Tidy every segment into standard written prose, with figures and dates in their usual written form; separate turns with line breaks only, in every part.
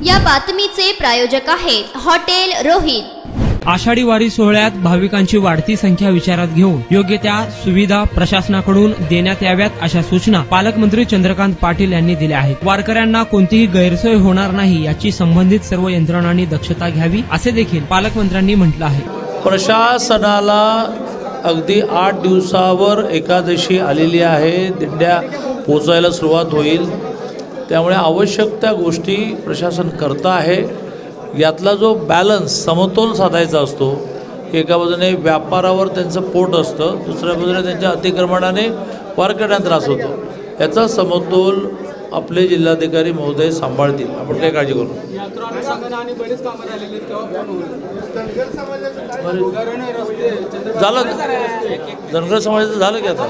या बातमीचे प्रायोजक आहेत हॉटेल रोहित।
आषाढी वारी सोहळ्यात भाविकांची वाढती संख्या विचारात घेऊन योग्य त्या सुविधा प्रशासनाकडून देण्यात याव्यात अशा सूचना पालकमंत्री चंद्रकांत पाटील यांनी दिल्या आहेत। वारकऱ्यांना कोणतीही गैरसोय होणार नाही याची संबंधित सर्व यंत्रणांनी दक्षता घ्यावी असे देखील पालकमंत्र्यांनी म्हटलं आहे।
प्रशासनाला अगदी 8 दिवसावर एकादशी आलेली आहे, दिंड्या पोचायला सुरुवात होईल, त्यामुळे आवश्यक त्या गोष्टी प्रशासन करता आहे। यातला जो बॅलन्स समतोल साधायचा असतो, एका बाजूने व्यापारावर त्यांचं पोट असतं, दुसऱ्या बाजूने त्यांच्या अतिक्रमणाने वारकऱ्यांना त्रास होतो, याचा समतोल आपले जिल्हाधिकारी महोदय सांभाळतील, आपण काही काळजी करू। झालं धनगर समाजाचं झालं की आता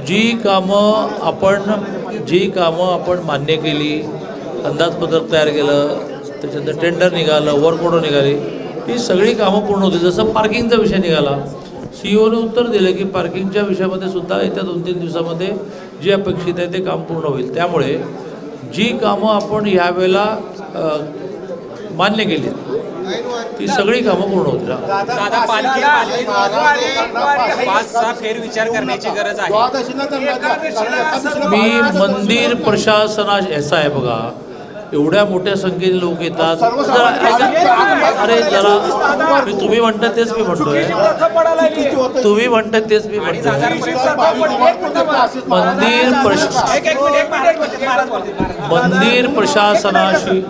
जी कामं आपण मान्य केली, अंदाजपत्रक तयार केलं, त्याच्यानंतर टेंडर निघालं, वर्क ऑर्डर निघाली, ही सगळी कामं पूर्ण होती। जसं पार्किंगचा विषय निघाला, सीईओने उत्तर दिलं की पार्किंगच्या विषयामध्ये सुद्धा येत्या 2-3 दिवसामध्ये जे अपेक्षित आहे ते काम पूर्ण होईल। त्यामुळे जी कामं आपण यावेळेला मान्य केली ती सगळी कामं पूर्ण होतील। मी मंदिर प्रशासना ऐसा आहे बघा, एवढ्या मोठ्या संख्येने लोक येतात, अरे जरा तुम्ही म्हणता तेच मी म्हणतोय, तुम्ही म्हणता तेच मी म्हणतोय। मंदिर प्रशासनाशी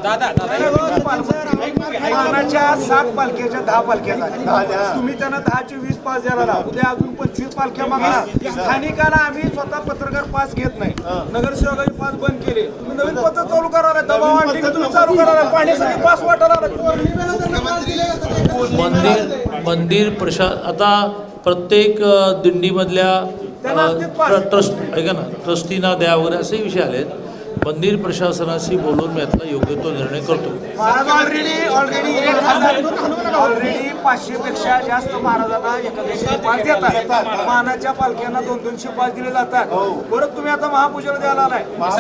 7 पालख्याच्या 10 पालख्या झाल्या, तुम्ही त्यांना 10ची 20 पास द्यायला, उद्या अजून 25 पालख्या मागणार। स्थानिकांना आम्ही स्वतः पत्रकार पास घेत नाही, नगरसेवकाचे पास बंद केले, तुम्ही नवीन पत्र चालू करा, दबाव आणली की तुम्ही चालू करा, पाण्यासाठी पास वाटायला।
मंदिर आता प्रत्येक दिंडीमधल्या ट्रस्ट ऐका ना, ट्रस्टीना द्या वगैरे असे विषय आलेत। मंदिर प्रशासनाशी बोलून मी यातला योग्य तो निर्णय करतो।
ऑलरेडी 500 पेक्षा जास्त महाराजांना एकादशीचे पास देतात, मानाच्या पालख्यांना 200 पास दिले जातात। परत तुम्ही आता महापूजेला द्यायला नाही, पास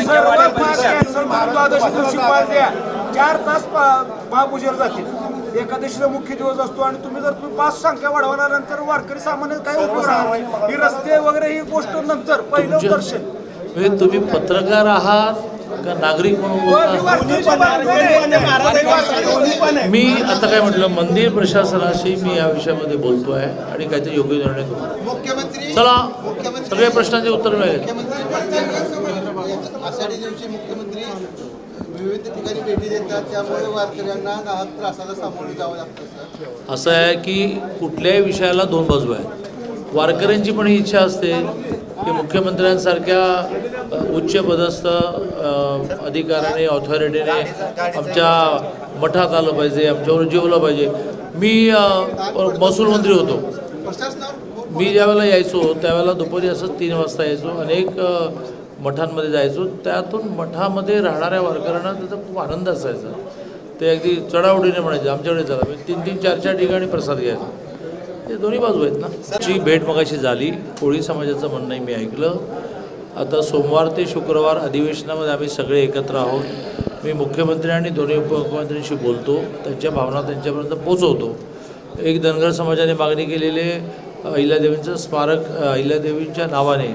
द्या, 4 तास महापूजेला जातील, एकादशीचा मुख्य दिवस असतो, आणि तुम्ही जर पास संख्या वाढवल्यानंतर वारकरी सामान्य काही उपयोग राहणार नाही। ही रस्ते वगैरे ही गोष्ट नंतर पहिलं दर्शन।
तुम्ही पत्रकार आहात का नागरिक म्हणून मी आता काय म्हटलं, मंदिर प्रशासनाशी मी या विषयामध्ये बोलतोय आणि काहीतरी योग्य निर्णय करू। चला सगळ्या प्रश्नांचे उत्तर मिळेल।
आषाढी दिवशी मुख्यमंत्री विविध ठिकाणी भेटी देतात, त्यामुळे वारकऱ्यांना त्रासाला सामोरे जावं लागतं।
असं आहे की कुठल्याही विषयाला 2 बाजू आहेत। वारकऱ्यांची पण ही इच्छा असते की मुख्यमंत्र्यांसारख्या उच्च पदस्थ अधिकाऱ्याने, ऑथॉरिटीने आमच्या मठात आलं पाहिजे, आमच्यावर जेवलं पाहिजे। मी महसूल मंत्री होतो, मी ज्यावेळेला यायचो त्यावेळेला दुपारी असं 3 वाजता यायचो, अनेक मठांमध्ये जायचो, त्यातून मठामध्ये राहणाऱ्या वारकऱ्यांना त्याचा खूप आनंद असायचा, ते अगदी चढाओढीने म्हणायचे आमच्याकडे चला, मी 3-3, 4-4 ठिकाणी प्रसाद घ्यायचो। हे दोन्ही बाजू आहेत ना। ची भेट मगाशी झाली, कोळी समाजाचं म्हणणंही मी ऐकलं। आता सोमवार ते शुक्रवार अधिवेशनामध्ये आम्ही सगळे एकत्र आहोत। मी मुख्यमंत्री आणि दोन्ही उपमुख्यमंत्र्यांशी बोलतो, त्यांच्या भावना त्यांच्यापर्यंत पोचवतो। एक धनगर समाजाने मागणी केलेले अहिल्यादेवींचं स्मारक, अहिल्यादेवींच्या नावाने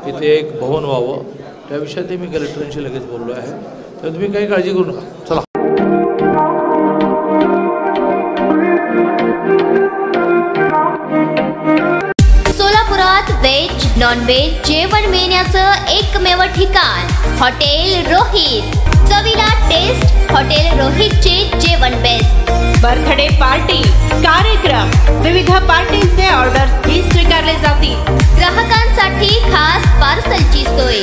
इथे एक भवन व्हावं, त्या विषयात मी कलेक्टरांशी लगेच बोललो आहे, तर तुम्ही काही काळजी करू नका। चला
सोलापुरात व्हेज नॉन व्हेज जेवण मिळण्याचं एकमेव ठिकाण हॉटेल रोहित। चवीला टेस्ट, हॉटेल रोहितचे जेवण बेस्ट।
बर्थडे पार्टी, कार्यक्रम, विविध पार्टींचे ऑर्डर्स ही स्वीकारले जातील।
ग्राहकांसाठी खास पार्सलची सोय।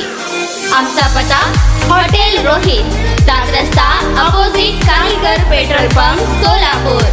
आमचा पत्ता हॉटेल रोहित, 7 रस्ता अपोजिट कारीगर पेट्रोल पंप, सोलापूर।